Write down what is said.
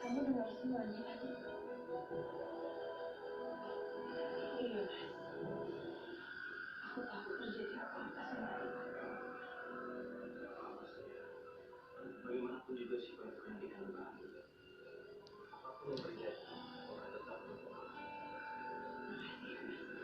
Kamu dengar semuanya tadi? Iya, Mas. Aku takut terjadi apa-apa sama Rima. Bagaimanapun juga sifat pendidikan baru.